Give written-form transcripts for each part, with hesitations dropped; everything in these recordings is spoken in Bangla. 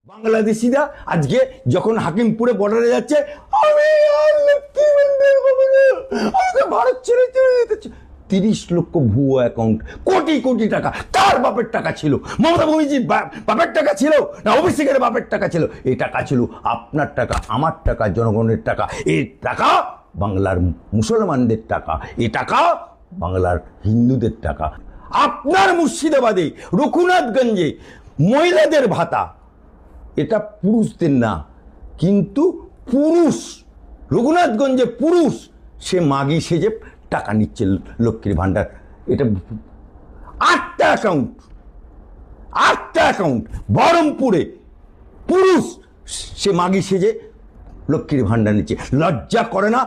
বাংলাদেশিরা আজকে যখন হাকিমপুরে বর্ডারে যাচ্ছে, আমি আর লক্ষ্মী ভান্ডার পাবো না, আমাকে ভারত ছেড়ে চলে যেতে চাই। 30 লক্ষ ভুয়ো অ্যাকাউন্ট, কোটি কোটি টাকা। কার বাপের টাকা ছিল? মমতা ব্যানার্জির বাপের টাকা ছিল না অভিষেকের বাপের টাকা ছিল? এই টাকা ছিল আপনার টাকা, আমার টাকা, জনগণের টাকা। এই টাকা বাংলার মুসলমানদের টাকা, এই টাকা বাংলার হিন্দুদের টাকা। আপনার মুর্শিদাবাদে রঘুনাথগঞ্জে মহিলাদের ভাতা, এটা পুরুষদের না, কিন্তু পুরুষ, রঘুনাথগঞ্জে পুরুষ সে মাগি সেজে টাকা নিচ্ছে লক্ষ্মীর ভান্ডার। এটা 8টা অ্যাকাউন্ট বহরমপুরে পুরুষ সে মাগি সেজে লক্ষ্মীর ভান্ডার নিচ্ছে। লজ্জা করে না?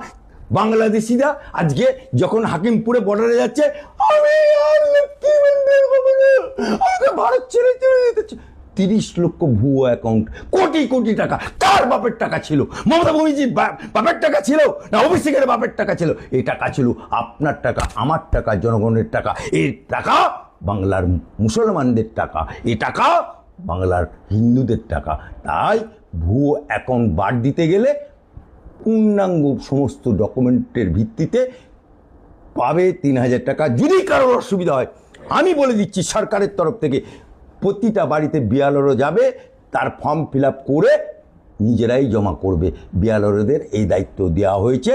বাংলাদেশিরা আজকে যখন হাকিমপুরে বর্ডারে যাচ্ছে, আমি আর লক্ষ্মী ভান্ডার পাবো না, আমাকে ভারত ছেড়ে চলে যেতে চাই। 30 লক্ষ ভুয়ো অ্যাকাউন্ট, কোটি কোটি টাকা। কার বাপের টাকা ছিল? মমতা ব্যানার্জির বাপের টাকা ছিল না অভিষেকের বাপের টাকা ছিল? এই টাকা ছিল আপনার টাকা, আমার টাকা, জনগণের টাকা। এই টাকা বাংলার মুসলমানদের টাকা, এই টাকা বাংলার হিন্দুদের টাকা। তাই ভুয়ো অ্যাকাউন্ট বাদ দিতে গেলে পূর্ণাঙ্গ সমস্ত ডকুমেন্টের ভিত্তিতে পাবে 3000 টাকা। যদি কারোর অসুবিধা হয়, আমি বলে দিচ্ছি সরকারের তরফ থেকে প্রতিটা বাড়িতে বিএলআরও যাবে, তার ফর্ম ফিল আপ করে নিজেরাই জমা করবে। বিএলআরওদের এই দায়িত্ব দেওয়া হয়েছে।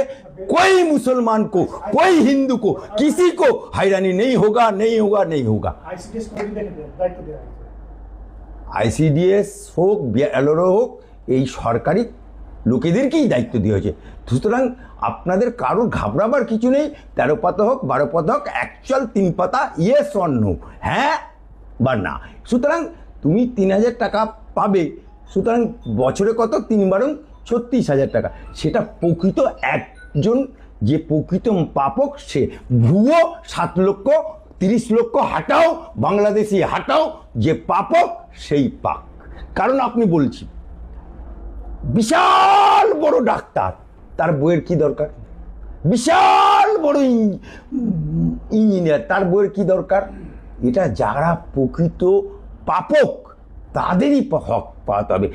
कोई मुसलमान को, कोई हिंदू को, किसी को हैरानी नहीं होगा, नहीं होगा, नहीं होगा। আইসিডিএস হোক, বিএলআরও হোক, এই সরকারি লোকেদেরকেই দায়িত্ব দেওয়া হয়েছে। সুতরাং আপনাদের কারোর ঘাবড়াবার কিছু নেই। 13 পাতা হোক, 12 পাতা হোক, অ্যাকচুয়াল 3 পাতা ইয়েস অর নো, হ্যাঁ বা না। সুতরাং তুমি 3000 টাকা পাবে। সুতরাং বছরে কত? 3 বারং 36,000 টাকা। সেটা প্রকৃত একজন যে প্রকৃত পাপক, সে ভুয়ো 7 লক্ষ 30 লক্ষ হাটাও, বাংলাদেশি হাটাও, যে পাপক সেই পাক। কারণ আপনি বলছি, বিশাল বড় ডাক্তার, তার বইয়ের কি দরকার? বিশাল বড় ইঞ্জিনিয়ার, তার বইয়ের কি দরকার? এটা যারা প্রকৃত পাপক তাদেরই হক পাওয়াতে হবে।